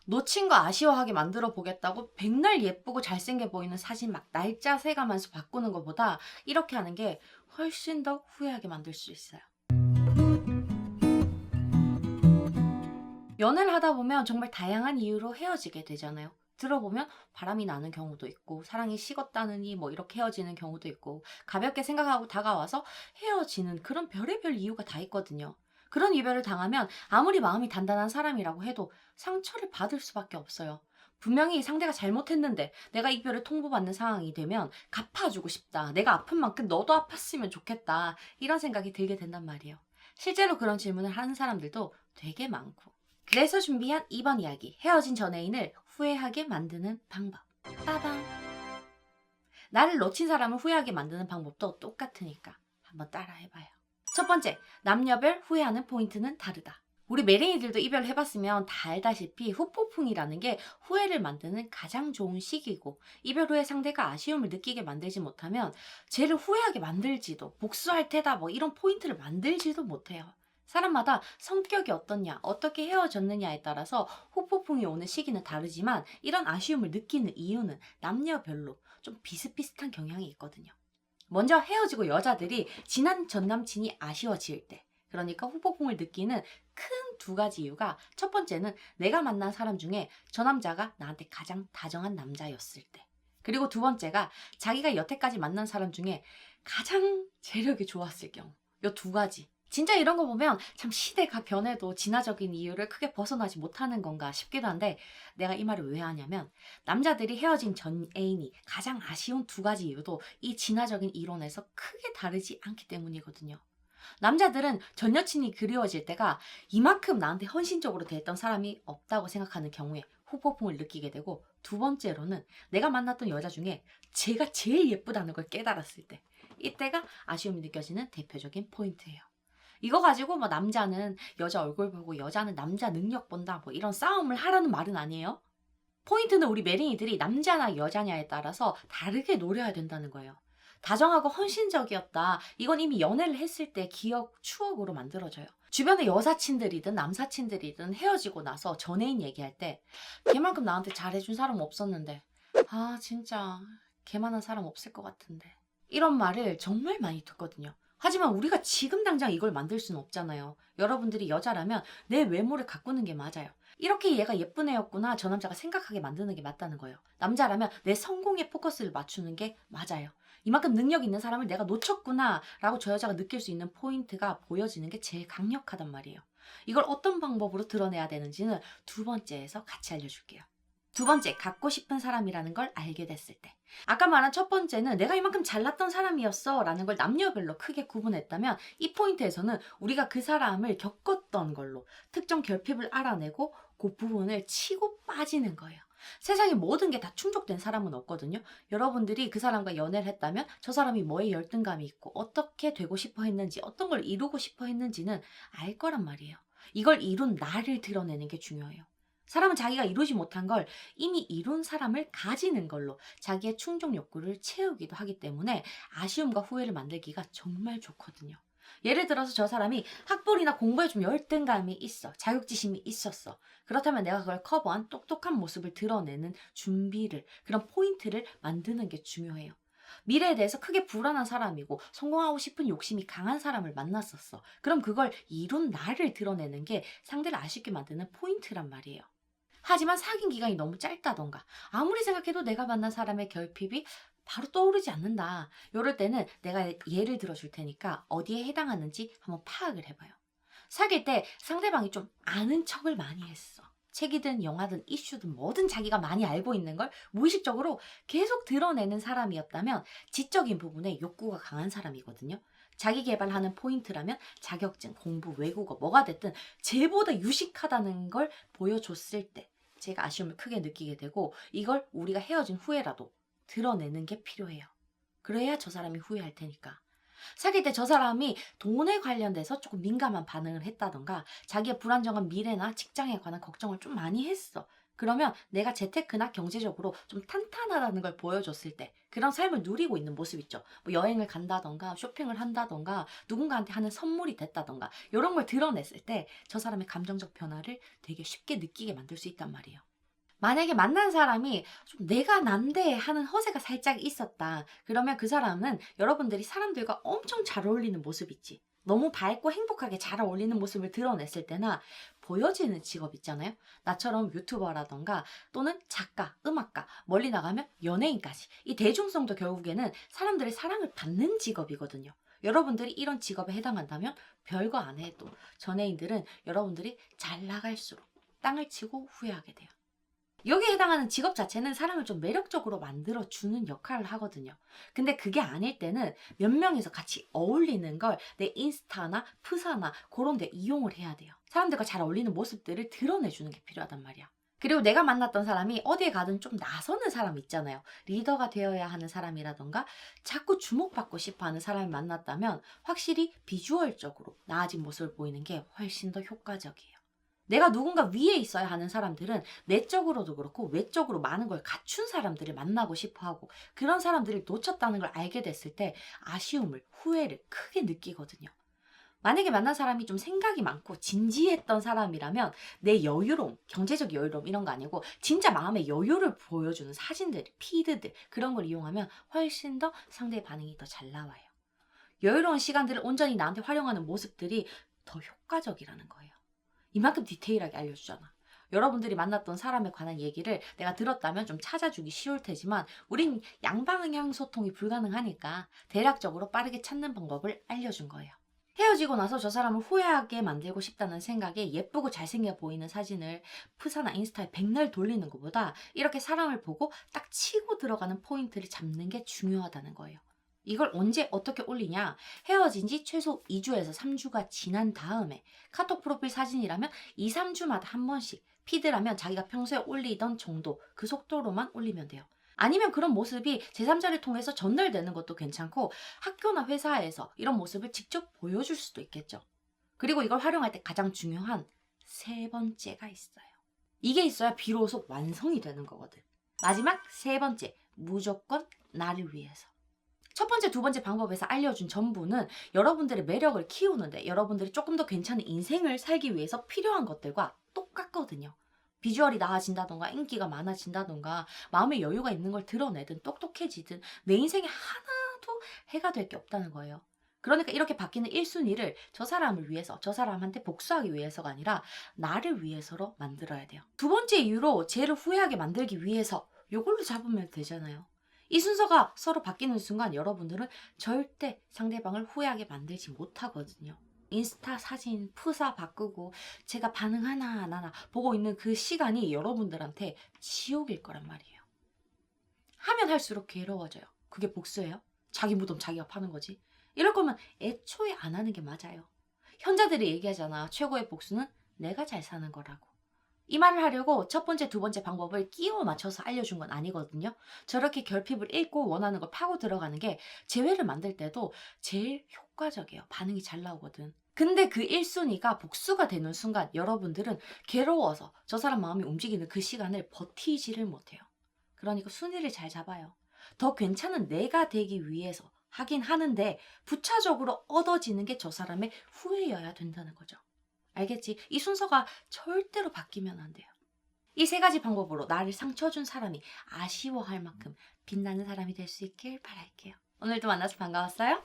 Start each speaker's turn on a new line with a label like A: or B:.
A: 놓친 거 아쉬워하게 만들어 보겠다고 백날 예쁘고 잘생겨 보이는 사진 막 날짜 세가면서 바꾸는 것보다 이렇게 하는 게 훨씬 더 후회하게 만들 수 있어요. 연애를 하다 보면 정말 다양한 이유로 헤어지게 되잖아요. 들어보면 바람이 나는 경우도 있고 사랑이 식었다느니 뭐 이렇게 헤어지는 경우도 있고 가볍게 생각하고 다가와서 헤어지는 그런 별의별 이유가 다 있거든요. 그런 이별을 당하면 아무리 마음이 단단한 사람이라고 해도 상처를 받을 수밖에 없어요. 분명히 상대가 잘못했는데 내가 이별을 통보받는 상황이 되면 갚아주고 싶다. 내가 아픈 만큼 너도 아팠으면 좋겠다. 이런 생각이 들게 된단 말이에요. 실제로 그런 질문을 하는 사람들도 되게 많고. 그래서 준비한 이번 이야기, 헤어진 전 애인을 후회하게 만드는 방법. 빠방. 나를 놓친 사람을 후회하게 만드는 방법도 똑같으니까 한번 따라해봐요. 첫 번째, 남녀별 후회하는 포인트는 다르다. 우리 매랭이들도 이별해봤으면 다 알다시피 후폭풍이라는 게 후회를 만드는 가장 좋은 시기고, 이별 후에 상대가 아쉬움을 느끼게 만들지 못하면 쟤를 후회하게 만들지도, 복수할 테다 뭐 이런 포인트를 만들지도 못해요. 사람마다 성격이 어떻냐, 어떻게 헤어졌느냐에 따라서 후폭풍이 오는 시기는 다르지만 이런 아쉬움을 느끼는 이유는 남녀별로 좀 비슷비슷한 경향이 있거든요. 먼저 헤어지고 여자들이 지난 전남친이 아쉬워질 때, 그러니까 후폭풍을 느끼는 큰 두 가지 이유가, 첫 번째는 내가 만난 사람 중에 저 남자가 나한테 가장 다정한 남자였을 때, 그리고 두 번째가 자기가 여태까지 만난 사람 중에 가장 재력이 좋았을 경우. 요 두 가지. 진짜 이런 거 보면 참 시대가 변해도 진화적인 이유를 크게 벗어나지 못하는 건가 싶기도 한데, 내가 이 말을 왜 하냐면 남자들이 헤어진 전 애인이 가장 아쉬운 두 가지 이유도 이 진화적인 이론에서 크게 다르지 않기 때문이거든요. 남자들은 전 여친이 그리워질 때가 이만큼 나한테 헌신적으로 대했던 사람이 없다고 생각하는 경우에 후폭풍을 느끼게 되고, 두 번째로는 내가 만났던 여자 중에 제가 제일 예쁘다는 걸 깨달았을 때, 이때가 아쉬움이 느껴지는 대표적인 포인트예요. 이거 가지고 뭐 남자는 여자 얼굴 보고 여자는 남자 능력 본다 뭐 이런 싸움을 하라는 말은 아니에요. 포인트는 우리 매ring이들이 남자나 여자냐에 따라서 다르게 노려야 된다는 거예요. 다정하고 헌신적이었다. 이건 이미 연애를 했을 때 기억, 추억으로 만들어져요. 주변에 여사친들이든 남사친들이든 헤어지고 나서 전애인 얘기할 때 걔만큼 나한테 잘해준 사람 없었는데, 아 진짜 걔만한 사람 없을 것 같은데, 이런 말을 정말 많이 듣거든요. 하지만 우리가 지금 당장 이걸 만들 수는 없잖아요. 여러분들이 여자라면 내 외모를 가꾸는 게 맞아요. 이렇게 얘가 예쁜 애였구나 저 남자가 생각하게 만드는 게 맞다는 거예요. 남자라면 내 성공에 포커스를 맞추는 게 맞아요. 이만큼 능력 있는 사람을 내가 놓쳤구나 라고 저 여자가 느낄 수 있는 포인트가 보여지는 게 제일 강력하단 말이에요. 이걸 어떤 방법으로 드러내야 되는지는 두 번째에서 같이 알려줄게요. 두 번째, 갖고 싶은 사람이라는 걸 알게 됐을 때. 아까 말한 첫 번째는 내가 이만큼 잘났던 사람이었어 라는 걸 남녀별로 크게 구분했다면, 이 포인트에서는 우리가 그 사람을 겪었던 걸로 특정 결핍을 알아내고 그 부분을 치고 빠지는 거예요. 세상에 모든 게 다 충족된 사람은 없거든요. 여러분들이 그 사람과 연애를 했다면 저 사람이 뭐에 열등감이 있고 어떻게 되고 싶어 했는지, 어떤 걸 이루고 싶어 했는지는 알 거란 말이에요. 이걸 이룬 나를 드러내는 게 중요해요. 사람은 자기가 이루지 못한 걸 이미 이룬 사람을 가지는 걸로 자기의 충족 욕구를 채우기도 하기 때문에 아쉬움과 후회를 만들기가 정말 좋거든요. 예를 들어서 저 사람이 학벌이나 공부에 좀 열등감이 있어. 자격지심이 있었어. 그렇다면 내가 그걸 커버한 똑똑한 모습을 드러내는 준비를, 그런 포인트를 만드는 게 중요해요. 미래에 대해서 크게 불안한 사람이고 성공하고 싶은 욕심이 강한 사람을 만났었어. 그럼 그걸 이룬 나를 드러내는 게 상대를 아쉽게 만드는 포인트란 말이에요. 하지만 사귄 기간이 너무 짧다던가 아무리 생각해도 내가 만난 사람의 결핍이 바로 떠오르지 않는다. 이럴 때는 내가 예를 들어줄 테니까 어디에 해당하는지 한번 파악을 해봐요. 사귈 때 상대방이 좀 아는 척을 많이 했어. 책이든 영화든 이슈든 뭐든 자기가 많이 알고 있는 걸 무의식적으로 계속 드러내는 사람이었다면 지적인 부분에 욕구가 강한 사람이거든요. 자기 개발하는 포인트라면 자격증, 공부, 외국어 뭐가 됐든 쟤보다 유식하다는 걸 보여줬을 때 제가 아쉬움을 크게 느끼게 되고, 이걸 우리가 헤어진 후에라도 드러내는 게 필요해요. 그래야 저 사람이 후회할 테니까. 사귈 때 저 사람이 돈에 관련돼서 조금 민감한 반응을 했다던가 자기의 불안정한 미래나 직장에 관한 걱정을 좀 많이 했어. 그러면 내가 재테크나 경제적으로 좀 탄탄하다는 걸 보여줬을 때, 그런 삶을 누리고 있는 모습 있죠. 뭐 여행을 간다던가 쇼핑을 한다던가 누군가한테 하는 선물이 됐다던가 이런 걸 드러냈을 때 저 사람의 감정적 변화를 되게 쉽게 느끼게 만들 수 있단 말이에요. 만약에 만난 사람이 좀 '내가 난데.' 하는 허세가 살짝 있었다. 그러면 그 사람은 여러분들이 사람들과 엄청 잘 어울리는 모습 있지. 너무 밝고 행복하게 잘 어울리는 모습을 드러냈을 때나 보여지는 직업 있잖아요. 나처럼 유튜버라든가 또는 작가, 음악가, 멀리 나가면 연예인까지. 이 대중성도 결국에는 사람들의 사랑을 받는 직업이거든요. 여러분들이 이런 직업에 해당한다면 별거 안 해도 전혜인들은 여러분들이 잘 나갈수록 땅을 치고 후회하게 돼요. 여기에 해당하는 직업 자체는 사람을 좀 매력적으로 만들어주는 역할을 하거든요. 근데 그게 아닐 때는 몇 명이서 같이 어울리는 걸 내 인스타나 프사나 그런 데 이용을 해야 돼요. 사람들과 잘 어울리는 모습들을 드러내주는 게 필요하단 말이야. 그리고 내가 만났던 사람이 어디에 가든 좀 나서는 사람 있잖아요. 리더가 되어야 하는 사람이라던가 자꾸 주목받고 싶어 하는 사람을 만났다면 확실히 비주얼적으로 나아진 모습을 보이는 게 훨씬 더 효과적이에요. 내가 누군가 위에 있어야 하는 사람들은 내적으로도 그렇고 외적으로 많은 걸 갖춘 사람들을 만나고 싶어 하고 그런 사람들을 놓쳤다는 걸 알게 됐을 때 아쉬움을, 후회를 크게 느끼거든요. 만약에 만난 사람이 좀 생각이 많고 진지했던 사람이라면 내 여유로움, 경제적 여유로움 이런 거 아니고 진짜 마음의 여유를 보여주는 사진들, 피드들 그런 걸 이용하면 훨씬 더 상대의 반응이 더 잘 나와요. 여유로운 시간들을 온전히 나한테 활용하는 모습들이 더 효과적이라는 거예요. 이만큼 디테일하게 알려주잖아. 여러분들이 만났던 사람에 관한 얘기를 내가 들었다면 좀 찾아주기 쉬울 테지만 우린 양방향 소통이 불가능하니까 대략적으로 빠르게 찾는 방법을 알려준 거예요. 헤어지고 나서 저 사람을 후회하게 만들고 싶다는 생각에 예쁘고 잘생겨 보이는 사진을 프사나 인스타에 백날 돌리는 것보다 이렇게 사람을 보고 딱 치고 들어가는 포인트를 잡는 게 중요하다는 거예요. 이걸 언제 어떻게 올리냐? 헤어진 지 최소 2주에서 3주가 지난 다음에 카톡 프로필 사진이라면 2, 3주마다 한 번씩 피드라면 자기가 평소에 올리던 정도 그 속도로만 올리면 돼요. 아니면 그런 모습이 제3자를 통해서 전달되는 것도 괜찮고 학교나 회사에서 이런 모습을 직접 보여줄 수도 있겠죠. 그리고 이걸 활용할 때 가장 중요한 세 번째가 있어요. 이게 있어야 비로소 완성이 되는 거거든. 마지막 세 번째, 무조건 나를 위해서. 첫 번째, 두 번째 방법에서 알려준 전부는 여러분들의 매력을 키우는데 여러분들이 조금 더 괜찮은 인생을 살기 위해서 필요한 것들과 똑같거든요. 비주얼이 나아진다던가 인기가 많아진다던가 마음의 여유가 있는 걸 드러내든 똑똑해지든 내 인생에 하나도 해가 될 게 없다는 거예요. 그러니까 이렇게 바뀌는 1순위를 저 사람을 위해서, 저 사람한테 복수하기 위해서가 아니라 나를 위해서로 만들어야 돼요. 두 번째 이유로 쟤를 후회하게 만들기 위해서 요걸로 잡으면 되잖아요. 이 순서가 서로 바뀌는 순간 여러분들은 절대 상대방을 후회하게 만들지 못하거든요. 인스타 사진 프사 바꾸고 제가 반응하나 안 하나 보고 있는 그 시간이 여러분들한테 지옥일 거란 말이에요. 하면 할수록 괴로워져요. 그게 복수예요? 자기 무덤 자기가 파는 거지. 이럴 거면 애초에 안 하는 게 맞아요. 현자들이 얘기하잖아. 최고의 복수는 내가 잘 사는 거라고. 이 말을 하려고 첫 번째, 두 번째 방법을 끼워 맞춰서 알려준 건 아니거든요. 저렇게 결핍을 읽고 원하는 걸 파고 들어가는 게 재회를 만들 때도 제일 효과적이에요. 반응이 잘 나오거든. 근데 그 1순위가 복수가 되는 순간 여러분들은 괴로워서 저 사람 마음이 움직이는 그 시간을 버티지를 못해요. 그러니까 순위를 잘 잡아요. 더 괜찮은 내가 되기 위해서 하긴 하는데 부차적으로 얻어지는 게 저 사람의 후회여야 된다는 거죠. 알겠지? 이 순서가 절대로 바뀌면 안 돼요. 이 세 가지 방법으로 나를 상처 준 사람이 아쉬워할 만큼 빛나는 사람이 될 수 있길 바랄게요. 오늘도 만나서 반가웠어요.